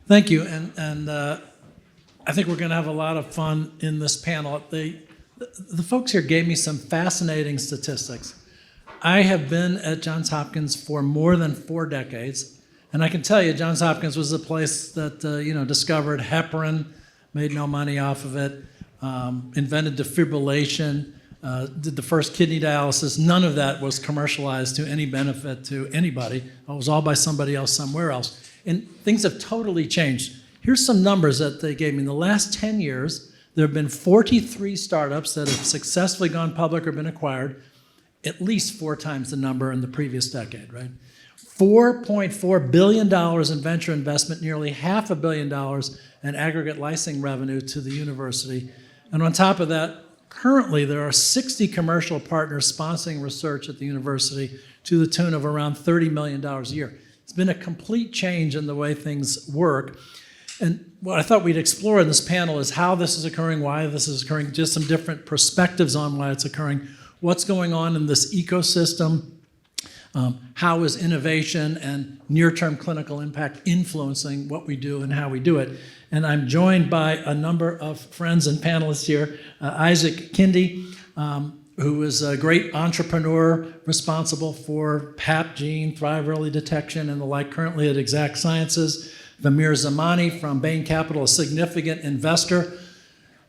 Thank you, and I think we're going to have a lot of fun in this panel. The folks here gave me some fascinating statistics. I have been at Johns Hopkins for more than 4 decades, and I can tell you Johns Hopkins was a place that discovered heparin, made no money off of it, invented defibrillation, did the first kidney dialysis. None of that was commercialized to any benefit to anybody. It was all by somebody else somewhere else. And things have totally changed. Here's some numbers that they gave me. In the last 10 years, there have been 43 startups that have successfully gone public or been acquired, at least 4 times the number in the previous decade, right? $4.4 billion in venture investment, nearly $500 million in aggregate licensing revenue to the university. And on top of that, currently there are 60 commercial partners sponsoring research at the university to the tune of around $30 million a year. It's been a complete change in the way things work. And what I thought we'd explore in this panel is how this is occurring, why this is occurring, just some different perspectives on why it's occurring, what's going on in this ecosystem, how is innovation and near-term clinical impact influencing what we do and how we do it. And I'm joined by a number of friends and panelists here. Isaac Kinde, who is a great entrepreneur responsible for PAP gene, Thrive Early Detection, and the like, currently at Exact Sciences. Amir Zamani from Bain Capital, a significant investor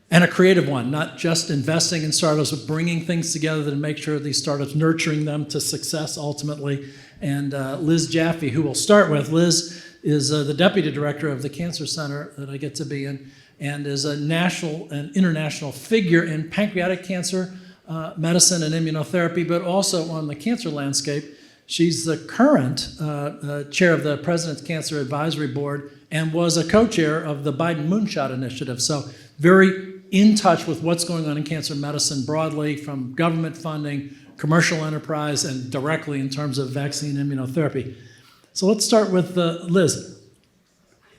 and a creative one, not just investing in startups, but bringing things together to make sure these startups, nurturing them to success ultimately. And Liz Jaffee, who we'll start with. Liz is the deputy director of the Cancer Center that I get to be in, and is a national and international figure in pancreatic cancer medicine and immunotherapy, but also on the cancer landscape. She's the current chair of the President's Cancer Advisory Board and was a co-chair of the Biden Moonshot Initiative. So very in touch with what's going on in cancer medicine broadly, from government funding, commercial enterprise, and directly in terms of vaccine immunotherapy. So let's start with Liz.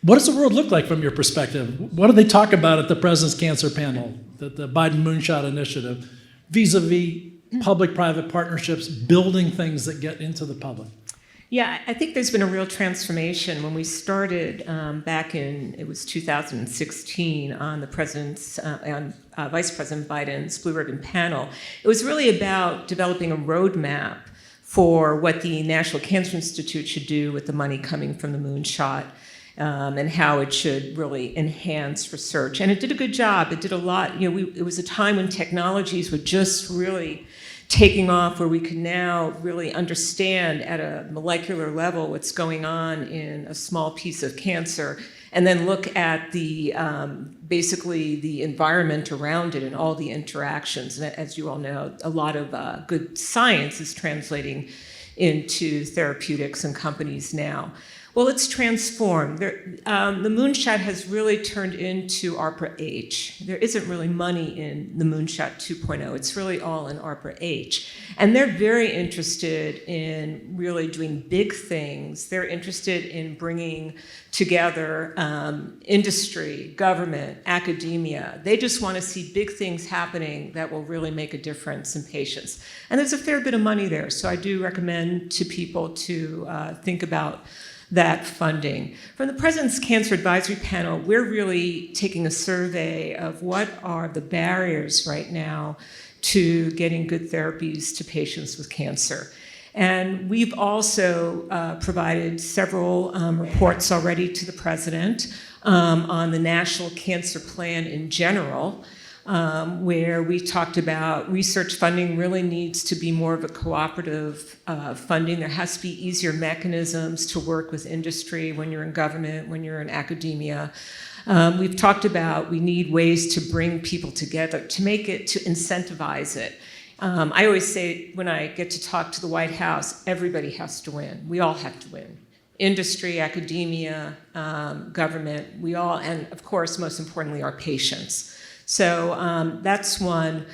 What does the world look like from your perspective? What do they talk about at the President's Cancer Panel, the Biden Moonshot Initiative, vis-a-vis public-private partnerships, building things that get into the public? Yeah, I think there's been a real transformation. When we started back in, it was 2016, on the President's, on Vice President Biden's Blue Ribbon panel, it was really about developing a roadmap for what the National Cancer Institute should do with the money coming from the moonshot, and how it should really enhance research. And it did a good job. It did a lot. It was a time when technologies were just really taking off, where we can now really understand at a molecular level what's going on in a small piece of cancer, and then look at the basically the environment around it and all the interactions. And as you all know, a lot of good science is translating into therapeutics and companies now. Well, it's transformed. The moonshot has really turned into ARPA-H. There isn't really money in the moonshot 2.0. It's really all in ARPA-H. And they're very interested in really doing big things. They're interested in bringing together industry, government, academia. They just want to see big things happening that will really make a difference in patients. And there's a fair bit of money there. So I do recommend to people to think about that funding. From the President's Cancer Advisory Panel, we're really taking a survey of what are the barriers right now to getting good therapies to patients with cancer. And we've also provided several reports already to the President on the National Cancer Plan in general, where we talked about research funding really needs to be more of a cooperative funding. There has to be easier mechanisms to work with industry when you're in government, when you're in academia. We've talked about we need ways to bring people together, to make it, to incentivize it. I always say when I get to talk to the White House, everybody has to win. We all have to win. Industry, academia, government, we all, and of course, most importantly, our patients. So that's one.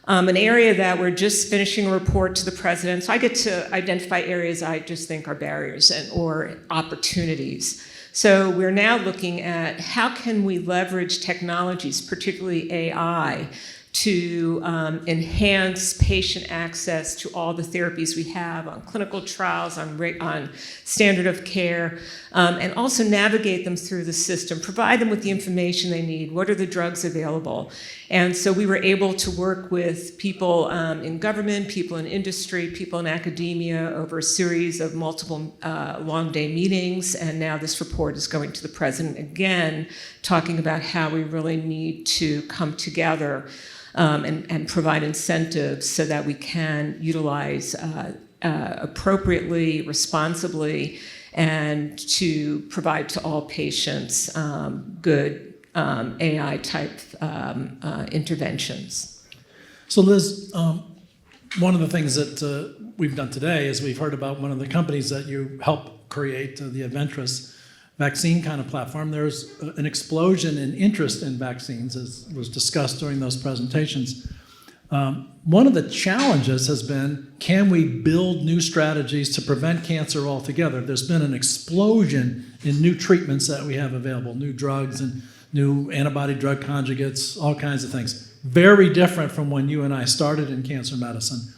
An area that we're just finishing a report to the President. So I get to identify areas I just think are barriers or opportunities. So we're now looking at how can we leverage technologies, particularly AI, to enhance patient access to all the therapies we have on clinical trials, on standard of care, and also navigate them through the system, provide them with the information they need. What are the drugs available? And so we were able to work with people in government, people in industry, people in academia over a series of multiple long day meetings. And now this report is going to the president again, talking about how we really need to come together and provide incentives so that we can utilize appropriately, responsibly, and to provide to all patients good AI-type interventions. So Liz, one of the things that we've done today is we've heard about one of the companies that you helped create, the Aventress vaccine kind of platform. There's an explosion in interest in vaccines, as was discussed during those presentations. One of the challenges has been, can we build new strategies to prevent cancer altogether? There's been an explosion in new treatments that we have available, new drugs and new antibody drug conjugates, all kinds of things. Very different from when you and I started in cancer medicine.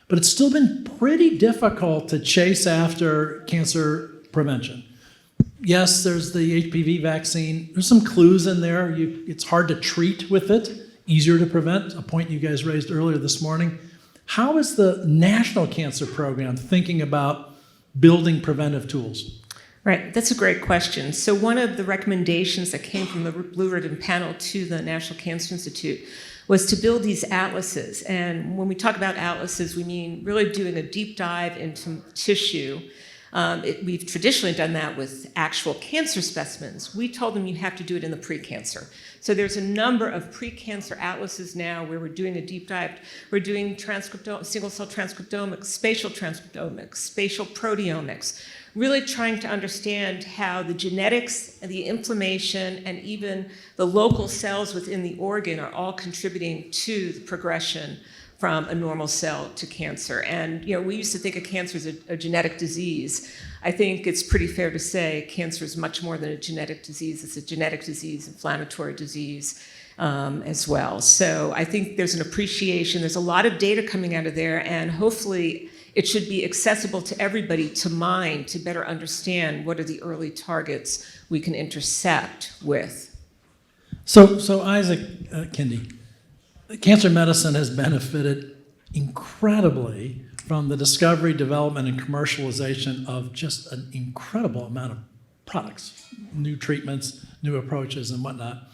But it's still been pretty difficult to chase after cancer prevention. Yes, there's the HPV vaccine. There's some clues in there. It's hard to treat with it, easier to prevent, a point you guys raised earlier this morning. How is the National Cancer Program thinking about building preventive tools? Right, that's a great question. So one of the recommendations that came from the Blue Ribbon panel to the National Cancer Institute was to build these atlases. And when we talk about atlases, we mean really doing a deep dive into tissue. We've traditionally done that with actual cancer specimens. We told them you have to do it in the pre-cancer. So there's a number of pre-cancer atlases now where we're doing a deep dive. We're doing single-cell transcriptomics, spatial proteomics, really trying to understand how the genetics and the inflammation and even the local cells within the organ are all contributing to the progression from a normal cell to cancer. And we used to think of cancer as a genetic disease. I think it's pretty fair to say cancer is much more than a genetic disease. It's a genetic disease, inflammatory disease as well. So I think there's an appreciation. There's a lot of data coming out of there, and hopefully it should be accessible to everybody to mine, to better understand what are the early targets we can intercept with. So Isaac Kinde, cancer medicine has benefited incredibly from the discovery, development, and commercialization of just an incredible amount of products, new treatments, new approaches, and whatnot.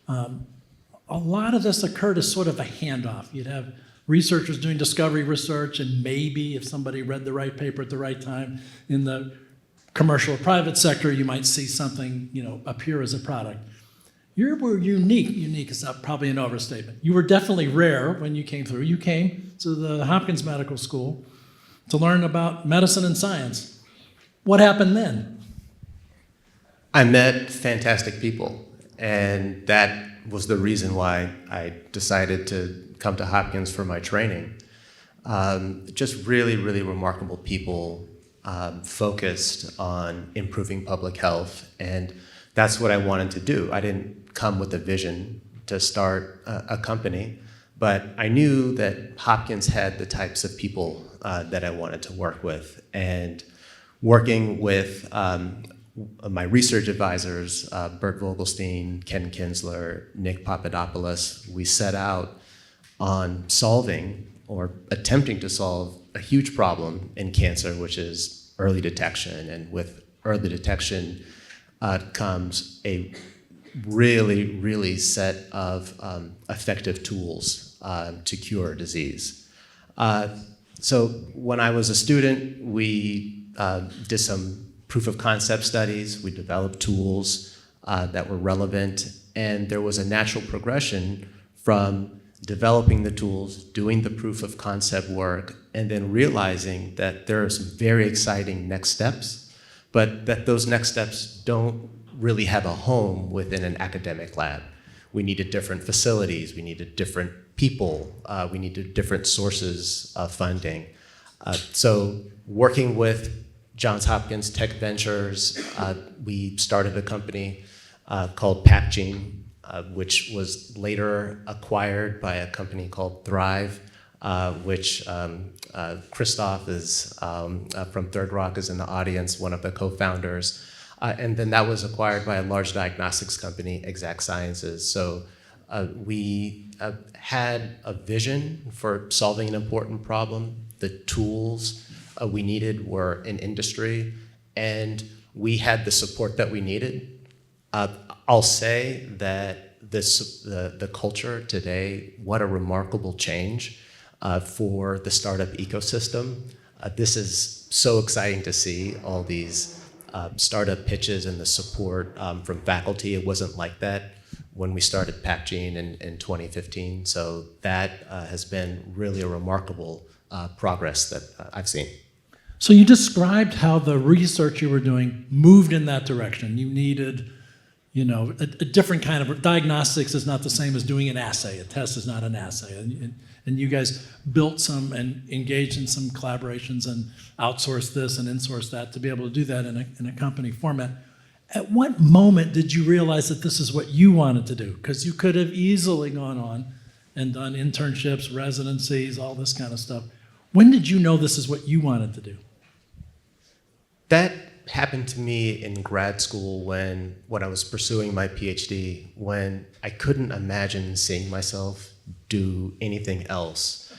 A lot of this occurred as sort of a handoff. You'd have researchers doing discovery research, and maybe if somebody read the right paper at the right time in the commercial or private sector, you might see something appear as a product. You were unique. Unique is probably an overstatement. You were definitely rare when you came through. You came to the Hopkins Medical School to learn about medicine and science. What happened then? I met fantastic people, and that was the reason why I decided to come to Hopkins for my training. Just really, really remarkable people focused on improving public health, and that's what I wanted to do. I didn't come with a vision to start a company, but I knew that Hopkins had the types of people that I wanted to work with. And working with my research advisors, Bert Vogelstein, Ken Kinsler, Nick Papadopoulos, we set out on solving or attempting to solve a huge problem in cancer, which is early detection. And with early detection comes a really, really set of effective tools to cure disease. So when I was a student, we did some proof of concept studies. We developed tools that were relevant, and there was a natural progression from developing the tools, doing the proof of concept work, and then realizing that there are some very exciting next steps, but that those next steps don't really have a home within an academic lab. We needed different facilities, we needed different people, we needed different sources of funding. So working with Johns Hopkins Tech Ventures, we started a company called PapGene which was later acquired by a company called Thrive, which Christoph is from Third Rock is in the audience, one of the co-founders. And then that was acquired by a large diagnostics company, Exact Sciences. So we had a vision for solving an important problem. The tools we needed were in industry, and we had the support that we needed. I'll say that the culture today, what a remarkable change for the startup ecosystem. This is so exciting to see all these startup pitches and the support from faculty. It wasn't like that when we started PacGene in 2015. So that has been really a remarkable progress that I've seen. So you described how the research you were doing moved in that direction. You needed, a different kind of diagnostics is not the same as doing an assay. A test is not an assay. And you guys built some and engaged in some collaborations and outsourced this and insourced that to be able to do that in a company format. At what moment did you realize that this is what you wanted to do? Because you could have easily gone on and done internships, residencies, all this kind of stuff. When did you know this is what you wanted to do? That happened to me in grad school when I was pursuing my PhD, when I couldn't imagine seeing myself do anything else.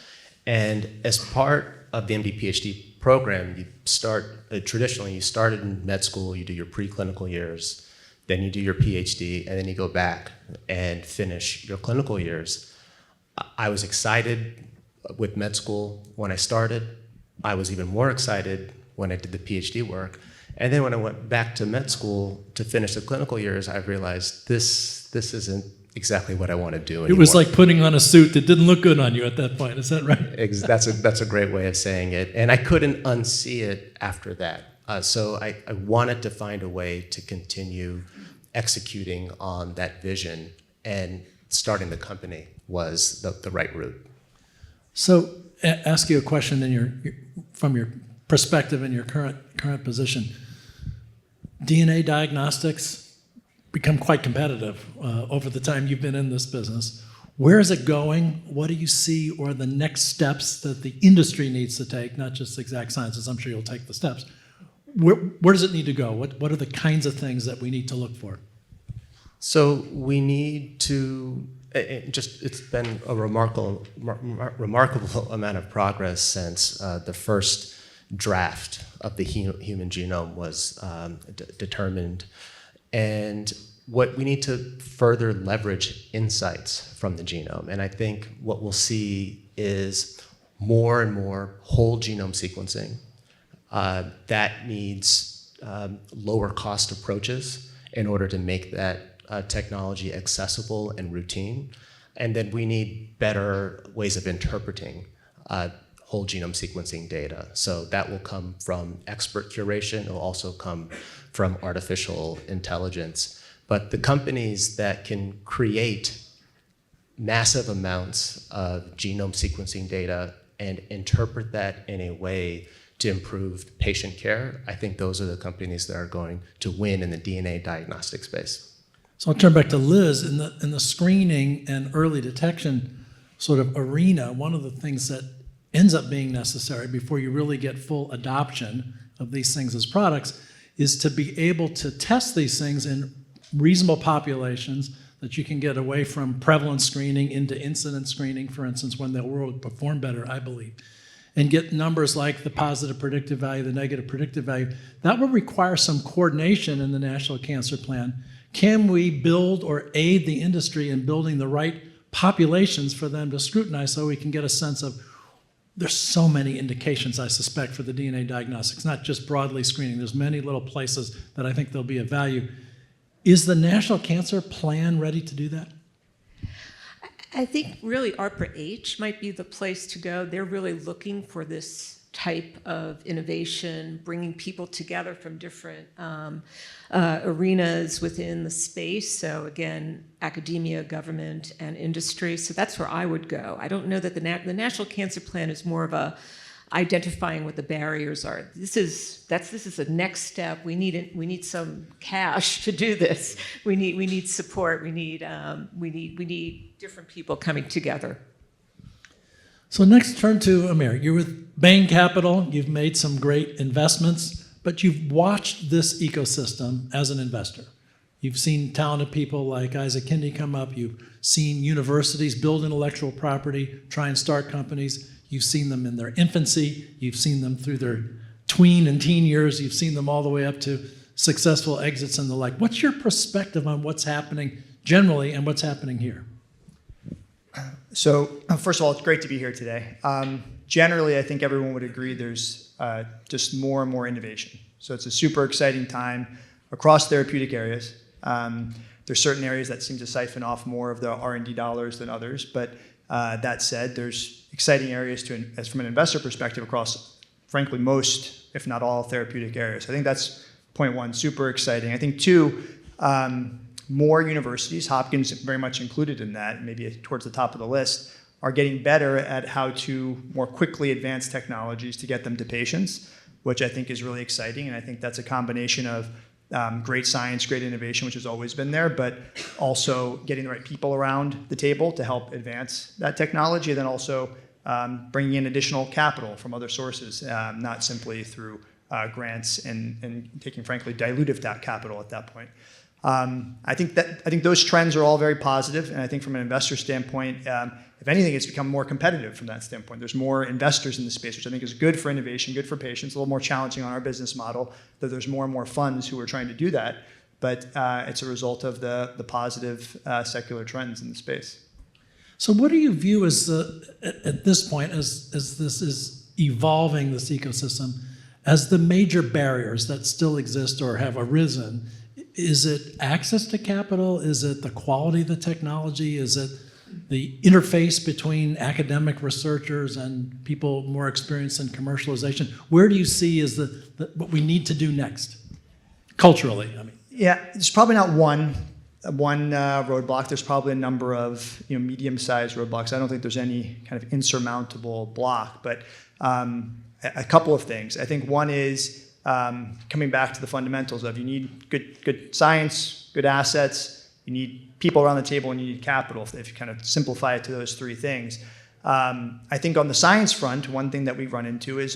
And as part of the MD PhD program, you start, traditionally you started in med school, you do your preclinical years, then you do your PhD, and then you go back and finish your clinical years. I was excited with med school when I started. I was even more excited when I did the PhD work. And then when I went back to med school to finish the clinical years, I realized this isn't exactly what I want to do anymore. It was like putting on a suit that didn't look good on you at that point. Is that right? That's a great way of saying it. And I couldn't unsee it after that. So I wanted to find a way to continue executing on that vision, and starting the company was the right route. So ask you a question from your perspective in your current position. DNA diagnostics become quite competitive over the time you've been in this business. Where is it going? What do you see or the next steps that the industry needs to take, not just Exact Sciences? I'm sure you'll take the steps. Where does it need to go? What are the kinds of things that we need to look for? So we need to, it's been a remarkable amount of progress since the first draft of the human genome was determined. And what we need to further leverage insights from the genome. And I think what we'll see is more and more whole genome sequencing that needs lower cost approaches in order to make that technology accessible and routine. And then we need better ways of interpreting whole genome sequencing data. So that will come from expert curation. It will also come from artificial intelligence. But the companies that can create massive amounts of genome sequencing data and interpret that in a way to improve patient care, I think those are the companies that are going to win in the DNA diagnostic space. So I'll turn back to Liz. In the screening and early detection sort of arena, one of the things that ends up being necessary before you really get full adoption of these things as products is to be able to test these things in reasonable populations that you can get away from prevalence screening into incidence screening, for instance, when the world would perform better, I believe, and get numbers like the positive predictive value, the negative predictive value. That will require some coordination in the National Cancer Plan. Can we build or aid the industry in building the right populations for them to scrutinize so we can get a sense of, there's so many indications, I suspect, for the DNA diagnostics, not just broadly screening. There's many little places that I think there'll be of value. Is the National Cancer Plan ready to do that? I think really ARPA-H might be the place to go. They're really looking for this type of innovation, bringing people together from different arenas within the space. So again, academia, government, and industry. So that's where I would go. I don't know that the National Cancer Plan is more of a identifying what the barriers are. This is a next step. We need some cash to do this. We need support. We need different people coming together. So next, turn to Amir. You're with Bain Capital. You've made some great investments, but you've watched this ecosystem as an investor. You've seen talented people like Isaac Kinde come up. You've seen universities build intellectual property, try and start companies. You've seen them in their infancy. You've seen them through their tween and teen years. You've seen them all the way up to successful exits and the like. What's your perspective on what's happening generally and what's happening here? So, first of all, it's great to be here today. Generally, I think everyone would agree there's just more and more innovation. So it's a super exciting time across therapeutic areas. There's certain areas that seem to siphon off more of the R&D dollars than others, but that said, there's exciting areas as from an investor perspective across, frankly, most, if not all, therapeutic areas. I think that's point one, super exciting. I think two, more universities, Hopkins very much included in that, maybe towards the top of the list, are getting better at how to more quickly advance technologies to get them to patients, which I think is really exciting. And I think that's a combination of great science, great innovation, which has always been there, but also getting the right people around the table to help advance that technology, and then also bringing in additional capital from other sources, not simply through grants and taking, frankly, dilutive capital at that point. I think those trends are all very positive, and I think from an investor standpoint, if anything, it's become more competitive from that standpoint. There's more investors in the space, which I think is good for innovation, good for patients, a little more challenging on our business model, that there's more and more funds who are trying to do that, but it's a result of the positive secular trends in the space. So what do you view as, at this point, as this is evolving, this ecosystem, as the major barriers that still exist or have arisen? Is it access to capital? Is it the quality of the technology? Is it the interface between academic researchers and people more experienced in commercialization? Where do you see is what we need to do next, culturally? I mean, yeah, there's probably not one roadblock. There's probably a number of medium-sized roadblocks. I don't think there's any kind of insurmountable block, but a couple of things. I think one is coming back to the fundamentals of you need good science, good assets, you need people around the table, and you need capital, if you kind of simplify it to those three things. I think on the science front, one thing that we run into is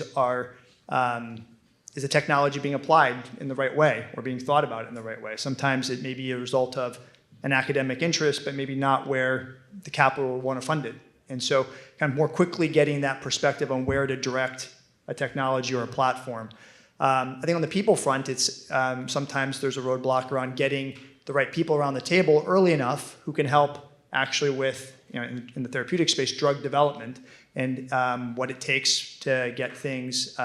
the technology being applied in the right way or being thought about in the right way. Sometimes it may be a result of an academic interest, but maybe not where the capital will want to fund it. And so kind of more quickly getting that perspective on where to direct a technology or a platform. I think on the people front, it's sometimes there's a roadblock around getting the right people around the table early enough who can help actually with, in the therapeutic space, drug development and what it takes to get things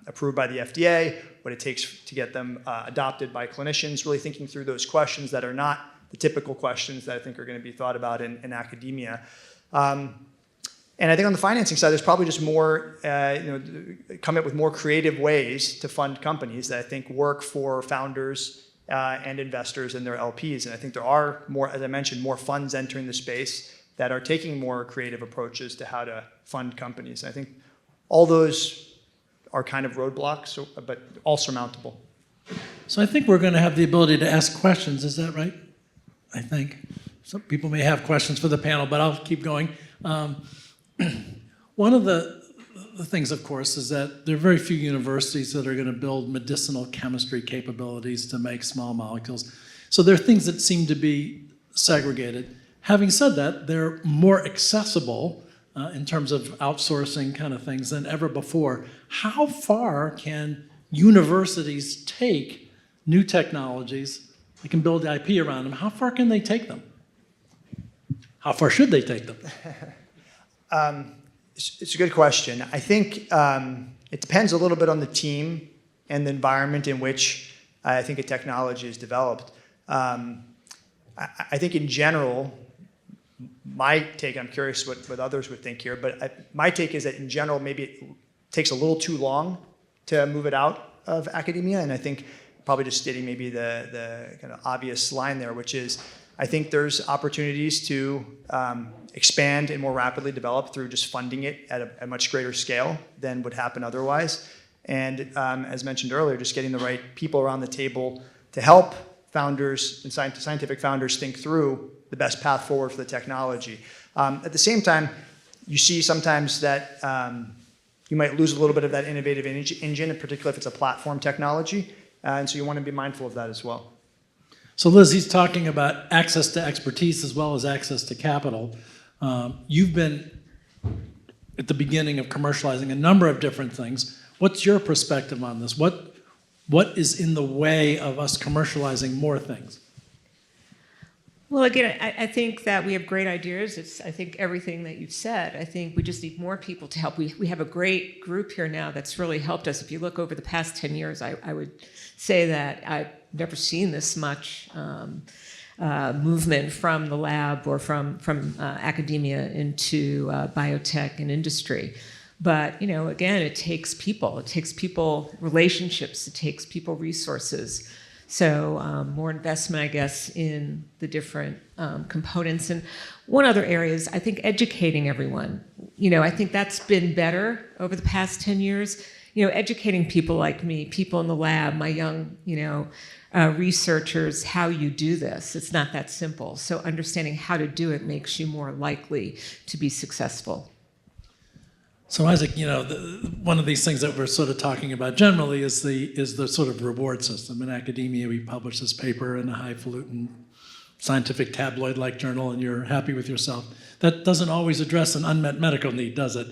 approved by the FDA, what it takes to get them adopted by clinicians, really thinking through those questions that are not the typical questions that I think are going to be thought about in academia. And I think on the financing side, there's probably just more, come up with more creative ways to fund companies that I think work for founders and investors and their LPs. And I think there are more, as I mentioned, more funds entering the space that are taking more creative approaches to how to fund companies. And I think all those are kind of roadblocks, but all surmountable. so I think we're going to have the ability to ask questions. Is that right? I think. Some people may have questions for the panel, but I'll keep going. One of the things, of course, is that there are very few universities that are going to build medicinal chemistry capabilities to make small molecules. So there are things that seem to be segregated. Having said that, they're more accessible in terms of outsourcing kind of things than ever before. How far can universities take new technologies? They can build IP around them. How far can they take them? How far should they take them? It's a good question. I think it depends a little bit on the team and the environment in which I think a technology is developed. I think in general, my take, I'm curious what others would think here, but my take is that in general, maybe it takes a little too long to move it out of academia, and I think probably just stating maybe the kind of obvious line there, which is I think there's opportunities to expand and more rapidly develop through just funding it at a much greater scale than would happen otherwise. And as mentioned earlier, just getting the right people around the table to help founders and scientific founders think through the best path forward for the technology. At the same time, you see sometimes that you might lose a little bit of that innovative engine, in particular if it's a platform technology. And so you want to be mindful of that as well. So Liz, he's talking about access to expertise as well as access to capital. You've been at the beginning of commercializing a number of different things. What's your perspective on this? What is in the way of us commercializing more things? Well, again, I think that we have great ideas. I think everything that you've said. I think we just need more people to help. We have a great group here now that's really helped us. If you look over the past 10 years, I would say that I've never seen this much movement from the lab or from academia into biotech and industry. But, again, it takes people. It takes people relationships. It takes people resources. So more investment, I guess, in the different components. And one other area is, I think, educating everyone. I think that's been better over the past 10 years. Educating people like me, people in the lab, my young, researchers, how you do this. It's not that simple. So understanding how to do it makes you more likely to be successful. So Isaac, one of these things that we're sort of talking about generally is the sort of reward system. In academia, we publish this paper in a highfalutin scientific tabloid-like journal, and you're happy with yourself. That doesn't always address an unmet medical need, does it?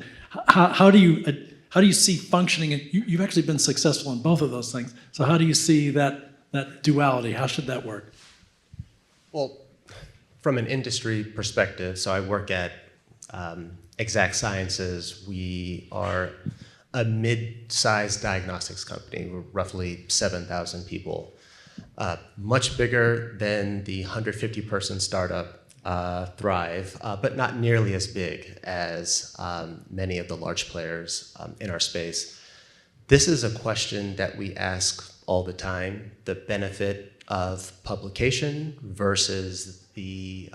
How do you see functioning? And you've actually been successful in both of those things. So how do you see that duality? How should that work? Well, from an industry perspective, so I work at Exact Sciences. We are a mid-sized diagnostics company. We're roughly 7,000 people. Much bigger than the 150-person startup Thrive, but not nearly as big as many of the large players in our space. This is a question that we ask all the time, the benefit of publication versus the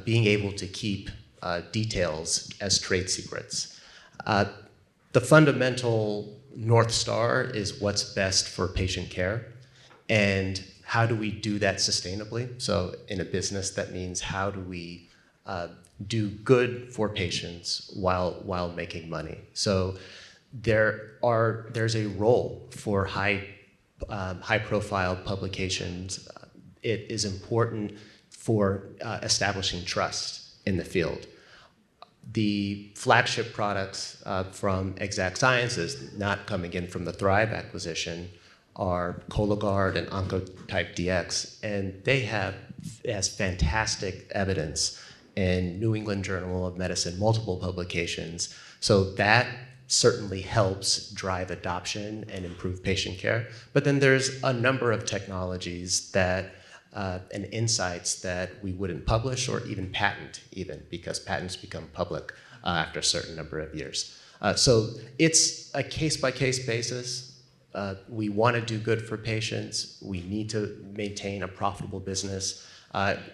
being able to keep details as trade secrets. The fundamental North Star is what's best for patient care, and how do we do that sustainably? So in a business, that means how do we do good for patients while making money? So there's a role for high-profile publications. It is important for establishing trust in the field. The flagship products from Exact Sciences, not coming in from the Thrive acquisition, are Cologuard and Oncotype DX, and it has fantastic evidence in New England Journal of Medicine, multiple publications. So that certainly helps drive adoption and improve patient care. But then there's a number of technologies that and insights that we wouldn't publish or even patent, because patents become public after a certain number of years. So it's a case-by-case basis. We want to do good for patients. We need to maintain a profitable business.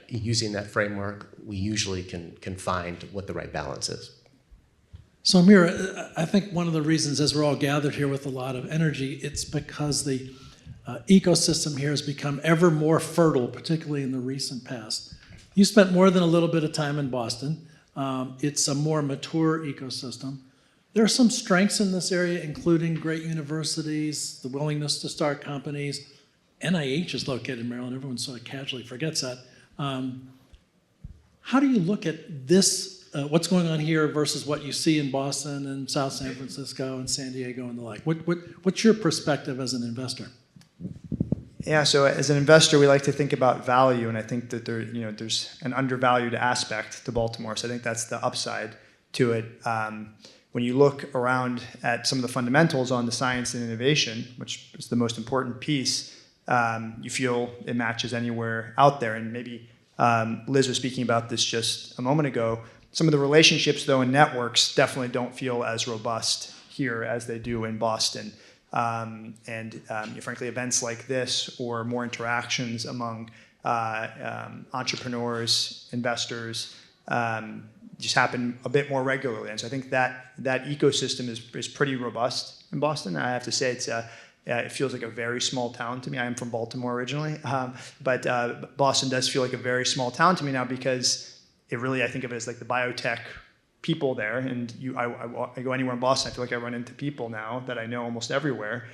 Using that framework, we usually can find what the right balance is. So Amir, I think one of the reasons, as we're all gathered here with a lot of energy, it's because the ecosystem here has become ever more fertile, particularly in the recent past. You spent more than a little bit of time in Boston. It's a more mature ecosystem. There are some strengths in this area, including great universities, the willingness to start companies. NIH is located in Maryland. Everyone sort of casually forgets that. How do you look at this, what's going on here versus what you see in Boston and South San Francisco and San Diego and the like? What's your perspective as an investor? Yeah, so as an investor, we like to think about value, and I think that there's an undervalued aspect to Baltimore. So I think that's the upside to it. When you look around at some of the fundamentals on the science and innovation, which is the most important piece, you feel it matches anywhere out there. And maybe Liz was speaking about this just a moment ago. Some of the relationships, though, and networks definitely don't feel as robust here as they do in Boston. Frankly, events like this or more interactions among entrepreneurs, investors, just happen a bit more regularly. And so I think that ecosystem is pretty robust in Boston. I have to say it feels like a very small town to me. I am from Baltimore originally, but Boston does feel like a very small town to me now because it really, I think of it as like the biotech people there. And I go anywhere in Boston, I feel like I run into people now that I know almost everywhere,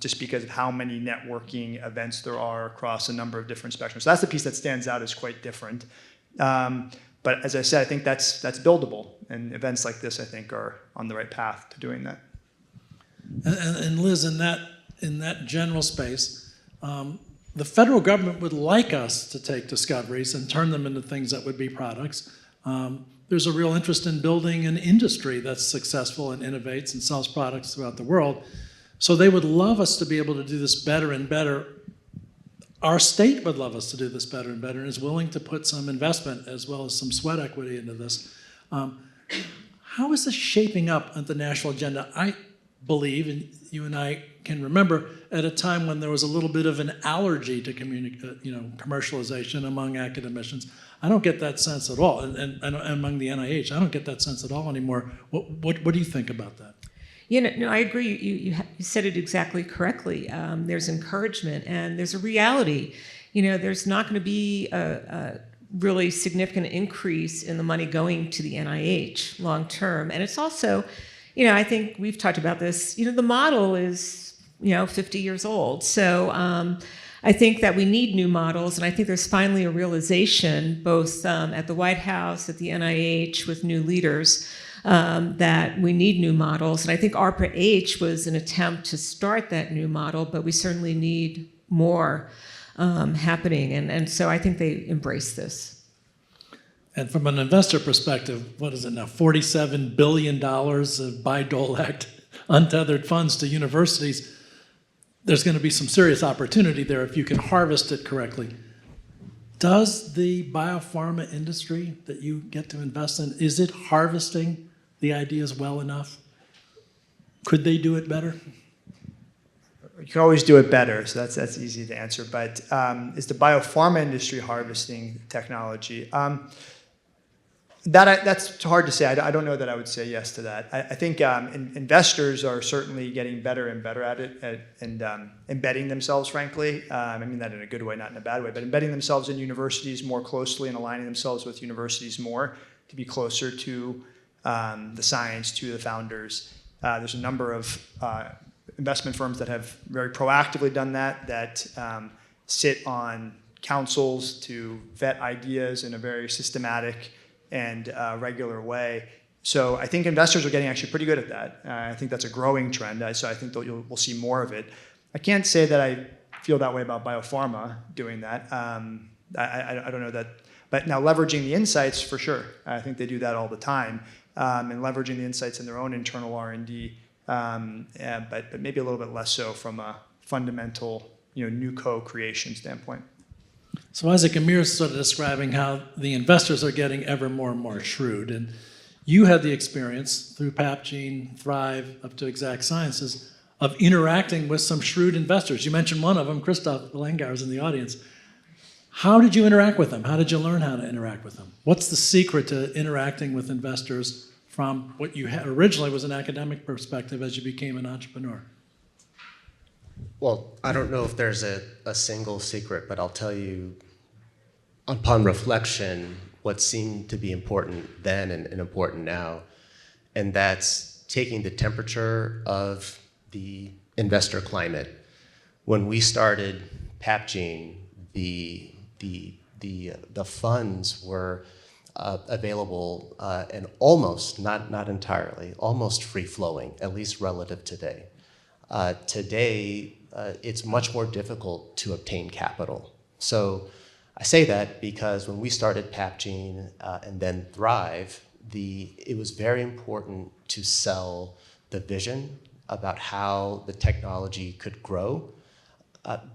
just because of how many networking events there are across a number of different spectrums. So that's the piece that stands out as quite different. But as I said, I think that's buildable, and events like this, I think, are on the right path to doing that. And Liz, in that general space, the federal government would like us to take discoveries and turn them into things that would be products. There's a real interest in building an industry that's successful and innovates and sells products throughout the world. So they would love us to be able to do this better and better. Our state would love us to do this better and better and is willing to put some investment as well as some sweat equity into this. How is this shaping up at the national agenda? I believe, and you and I can remember, at a time when there was a little bit of an allergy to commercialization among academicians. I don't get that sense at all, and among the NIH, I don't get that sense at all anymore. What do you think about that? No, I agree. You said it exactly correctly. There's encouragement and there's a reality. There's not going to be a really significant increase in the money going to the NIH long term. And it's also, I think we've talked about this, the model is, 50 years old. So I think that we need new models. And I think there's finally a realization, both at the White House, at the NIH, with new leaders, that we need new models. And I think ARPA-H was an attempt to start that new model, but we certainly need more happening. And so I think they embrace this. And from an investor perspective, what is it now, $47 billion of Bayh-Dole Act untethered funds to universities. There's going to be some serious opportunity there if you can harvest it correctly. Does the biopharma industry that you get to invest in, is it harvesting the ideas well enough? Could they do it better? You can always do it better, so that's easy to answer. But is the biopharma industry harvesting technology? That's hard to say. I don't know that I would say yes to that. I think investors are certainly getting better and better at it and embedding themselves, frankly. I mean that in a good way, not in a bad way, but embedding themselves in universities more closely and aligning themselves with universities more to be closer to the science, to the founders. There's a number of investment firms that have very proactively done that sit on councils to vet ideas in a very systematic and regular way. So I think investors are getting actually pretty good at that. I think that's a growing trend, so I think we'll see more of it. I can't say that I feel that way about biopharma doing that. I don't know that, but now leveraging the insights, for sure. I think they do that all the time, and leveraging the insights in their own internal R&D, but maybe a little bit less so from a fundamental new co-creation standpoint. So Isaac, Amir is sort of describing how the investors are getting ever more and more shrewd. And you had the experience through PapGene, Thrive, up to Exact Sciences, of interacting with some shrewd investors. You mentioned one of them, Christoph Langauer, is in the audience. How did you interact with them? How did you learn how to interact with them? What's the secret to interacting with investors from what you had originally was an academic perspective as you became an entrepreneur? Well, I don't know if there's a single secret, but I'll tell you, upon reflection, what seemed to be important then and important now, and that's taking the temperature of the investor climate. When we started PapGene, the funds were available and almost, not entirely, almost free-flowing, at least relative today. Today, it's much more difficult to obtain capital. So I say that because when we started PapGene and then Thrive, it was very important to sell the vision about how the technology could grow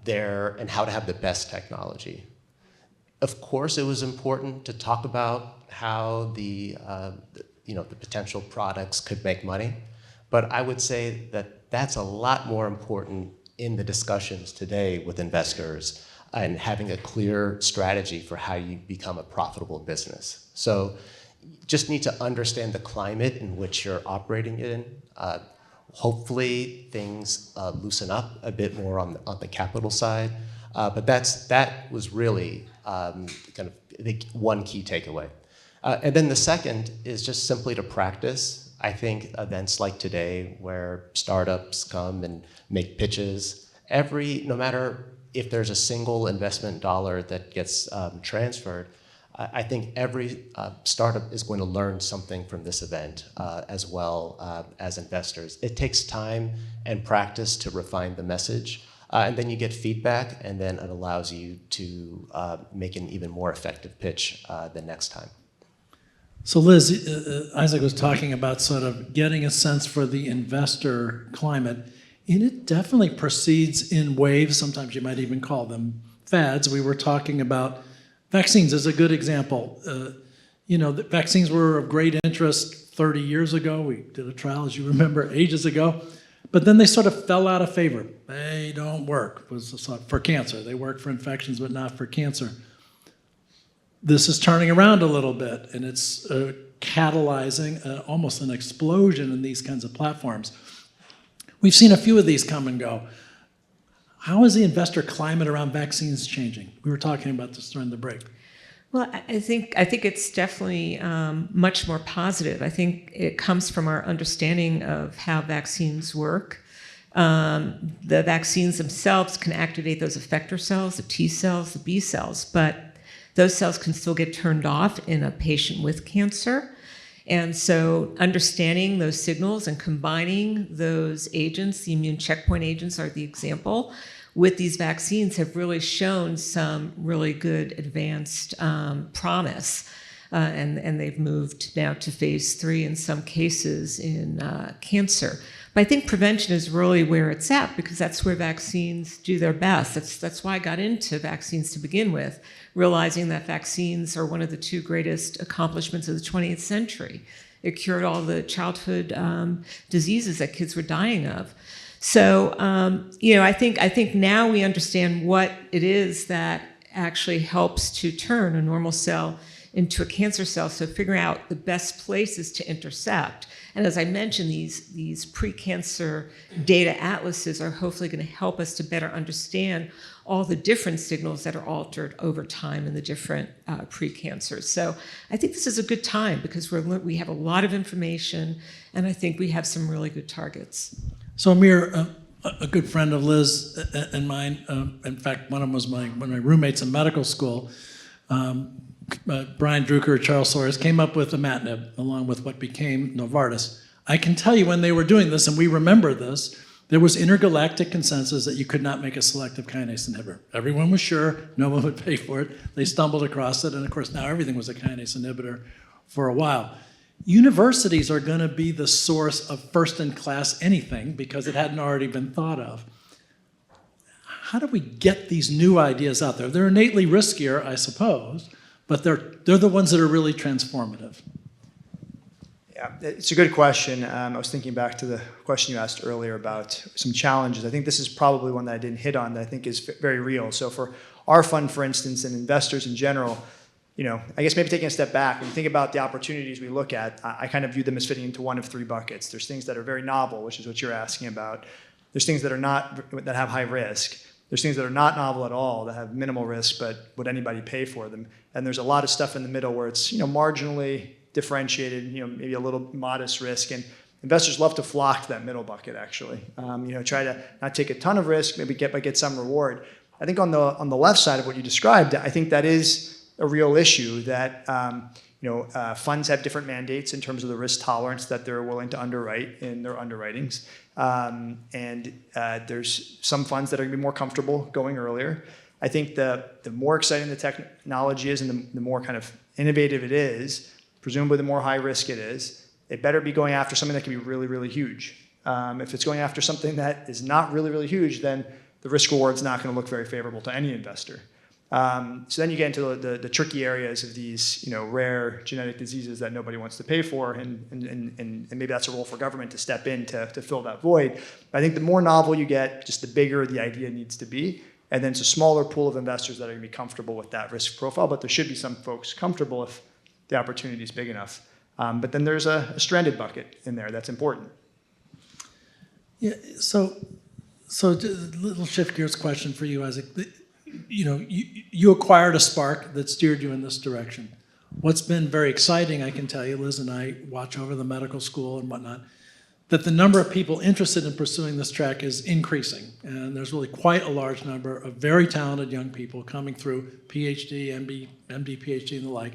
there and how to have the best technology. Of course, it was important to talk about how the potential products could make money, but I would say that that's a lot more important in the discussions today with investors and having a clear strategy for how you become a profitable business. So you just need to understand the climate in which you're operating in. Hopefully things loosen up a bit more on the capital side. But that was really kind of the one key takeaway. And then the second is just simply to practice. I think events like today where startups come and make pitches, no matter if there's a single investment dollar that gets transferred, I think every startup is going to learn something from this event as well as investors. It takes time and practice to refine the message. And then you get feedback, and then it allows you to make an even more effective pitch the next time. So Liz, Isaac was talking about sort of getting a sense for the investor climate, and it definitely proceeds in waves. Sometimes you might even call them fads. We were talking about vaccines as a good example. The vaccines were of great interest 30 years ago. We did a trial, as you remember, ages ago. But then they sort of fell out of favor. They don't work for cancer. They work for infections, but not for cancer. This is turning around a little bit, and it's catalyzing almost an explosion in these kinds of platforms. We've seen a few of these come and go. How is the investor climate around vaccines changing? We were talking about this during the break. Well, I think it's definitely much more positive. I think it comes from our understanding of how vaccines work. The vaccines themselves can activate those effector cells, the T cells, the B cells, but those cells can still get turned off in a patient with cancer. And so understanding those signals and combining those agents, the immune checkpoint agents are the example, with these vaccines have really shown some really good advanced promise. And they've moved now to phase 3 in some cases in cancer. But I think prevention is really where it's at, because that's where vaccines do their best. That's why I got into vaccines to begin with, realizing that vaccines are one of the 2 greatest accomplishments of the 20th century. It cured all the childhood diseases that kids were dying of. So, I think now we understand what it is that actually helps to turn a normal cell into a cancer cell. So figuring out the best places to intercept. And as I mentioned, these pre-cancer data atlases are hopefully going to help us to better understand all the different signals that are altered over time in the different pre-cancers. So I think this is a good time because we have a lot of information, and I think we have some really good targets. So Amir, a good friend of Liz and mine, in fact, one of them was one of my roommates in medical school, Brian Drucker, Charles Soares, came up with imatinib along with what became Novartis. I can tell you when they were doing this, and we remember this, there was intergalactic consensus that you could not make a selective kinase inhibitor. Everyone was sure, no one would pay for it. They stumbled across it, and of course now everything was a kinase inhibitor for a while. Universities are going to be the source of first-in-class anything because it hadn't already been thought of. How do we get these new ideas out there? They're innately riskier, I suppose, but they're the ones that are really transformative. Yeah, it's a good question. I was thinking back to the question you asked earlier about some challenges. I think this is probably one that I didn't hit on that I think is very real. So for our fund, for instance, and investors in general, I guess maybe taking a step back, when you think about the opportunities we look at, I kind of view them as fitting into one of 3 buckets. There's things that are very novel, which is what you're asking about. There's things that have high risk. There's things that are not novel at all, that have minimal risk, but would anybody pay for them? And there's a lot of stuff in the middle where it's marginally differentiated, maybe a little modest risk. And investors love to flock to that middle bucket, actually. Try to not take a ton of risk, maybe get some reward. I think on the left side of what you described, I think that is a real issue that funds have different mandates in terms of the risk tolerance that they're willing to underwrite in their underwritings. There's some funds that are going to be more comfortable going earlier. I think the more exciting the technology is and the more kind of innovative it is, presumably the more high risk it is, it better be going after something that can be really, really huge. If it's going after something that is not really, really huge, then the risk reward is not going to look very favorable to any investor. So then you get into the tricky areas of these rare genetic diseases that nobody wants to pay for, and maybe that's a role for government to step in to fill that void. But I think the more novel you get, just the bigger the idea needs to be, And then it's a smaller pool of investors that are going to be comfortable with that risk profile, but there should be some folks comfortable if the opportunity is big enough. But then there's a stranded bucket in there that's important. Yeah, so a little shift gears question for you, Isaac. You acquired a spark that steered you in this direction. What's been very exciting, I can tell you, Liz and I watch over the medical school and whatnot, that the number of people interested in pursuing this track is increasing. And there's really quite a large number of very talented young people coming through PhD, MD, PhD, and the like,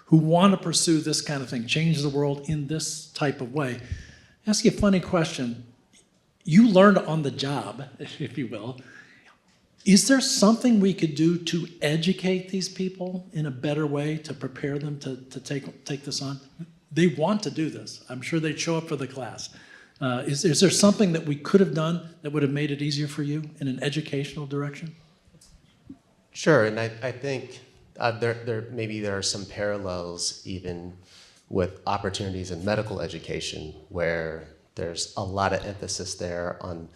who want to pursue this kind of thing, change the world in this type of way. I'll ask you a funny question. You learned on the job, if you will. Is there something we could do to educate these people in a better way to prepare them to take this on? They want to do this. I'm sure they'd show up for the class. Is there something that we could have done that would have made it easier for you in an educational direction? Sure, and I think there are some parallels even with opportunities in medical education where there's a lot of emphasis there on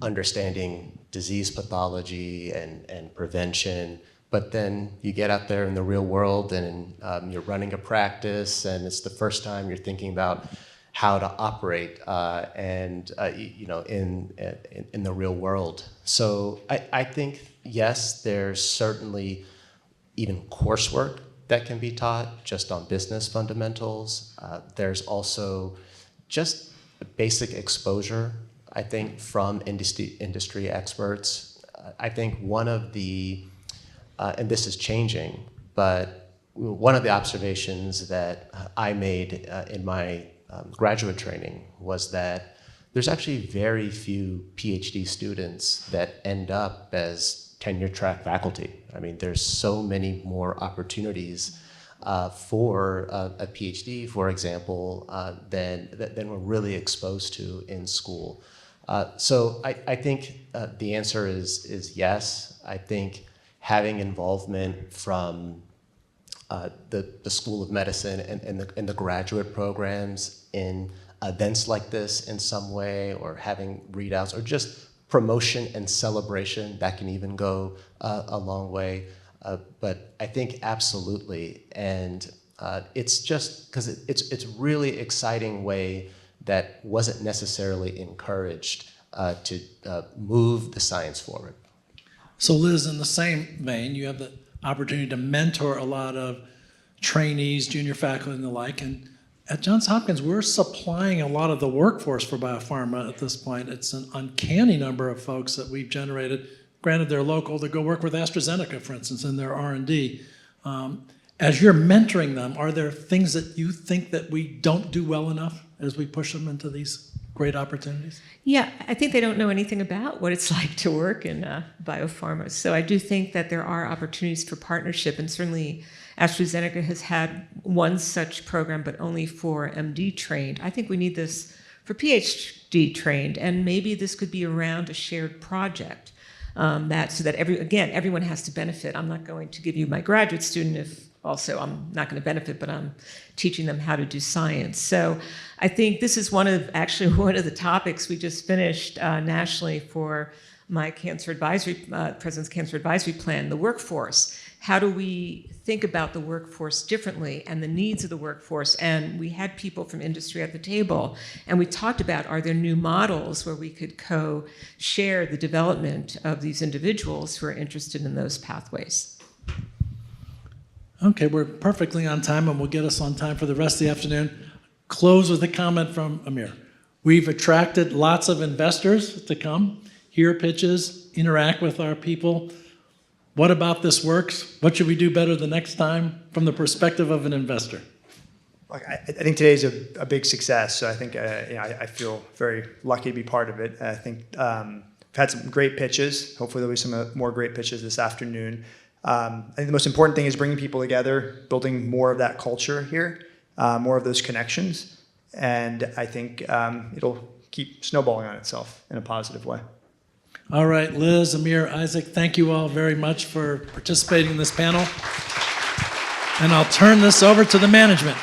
understanding disease pathology and prevention, but then you get out there in the real world and you're running a practice and it's the first time you're thinking about how to operate in the real world. So I think, yes, there's certainly even coursework that can be taught just on business fundamentals. There's also just basic exposure, I think, from industry experts. I think one of the, and this is changing, but one of the observations that I made in my graduate training was that there's actually very few PhD students that end up as tenure track faculty. I mean, there's so many more opportunities for a PhD, for example, than we're really exposed to in school. So I think the answer is yes. I think having involvement from the School of Medicine and the graduate programs in events like this in some way, or having readouts, or just promotion and celebration, that can even go a long way. But I think absolutely, and it's just because it's really exciting way that wasn't necessarily encouraged to move the science forward. So Liz, in the same vein, you have the opportunity to mentor a lot of trainees, junior faculty, and the like. And at Johns Hopkins, we're supplying a lot of the workforce for biopharma at this point. It's an uncanny number of folks that we've generated. Granted, they're local to go work with AstraZeneca, for instance, in their R&D. As you're mentoring them, are there things that you think that we don't do well enough as we push them into these great opportunities? Yeah, I think they don't know anything about what it's like to work in biopharma. So I do think that there are opportunities for partnership, and certainly AstraZeneca has had one such program, but only for MD trained. I think we need this for PhD trained, and maybe this could be around a shared project so that everyone has to benefit. I'm not going to give you my graduate student if also I'm not going to benefit, but I'm teaching them how to do science. So I think this is one of the topics we just finished nationally for my President's Cancer Advisory Plan, the workforce. How do we think about the workforce differently and the needs of the workforce? And we had people from industry at the table, and we talked about, are there new models where we could co-share the development of these individuals who are interested in those pathways? Okay, we're perfectly on time, and we'll get us on time for the rest of the afternoon. Close with a comment from Amir. We've attracted lots of investors to come, hear pitches, interact with our people. What about this works? What should we do better the next time from the perspective of an investor? I think today's a big success. So I think I feel very lucky to be part of it. I think we've had some great pitches. Hopefully there'll be some more great pitches this afternoon. I think the most important thing is bringing people together, building more of that culture here, more of those connections. And I think it'll keep snowballing on itself in a positive way. All right, Liz, Amir, Isaac, thank you all very much for participating in this panel. And I'll turn this over to the management.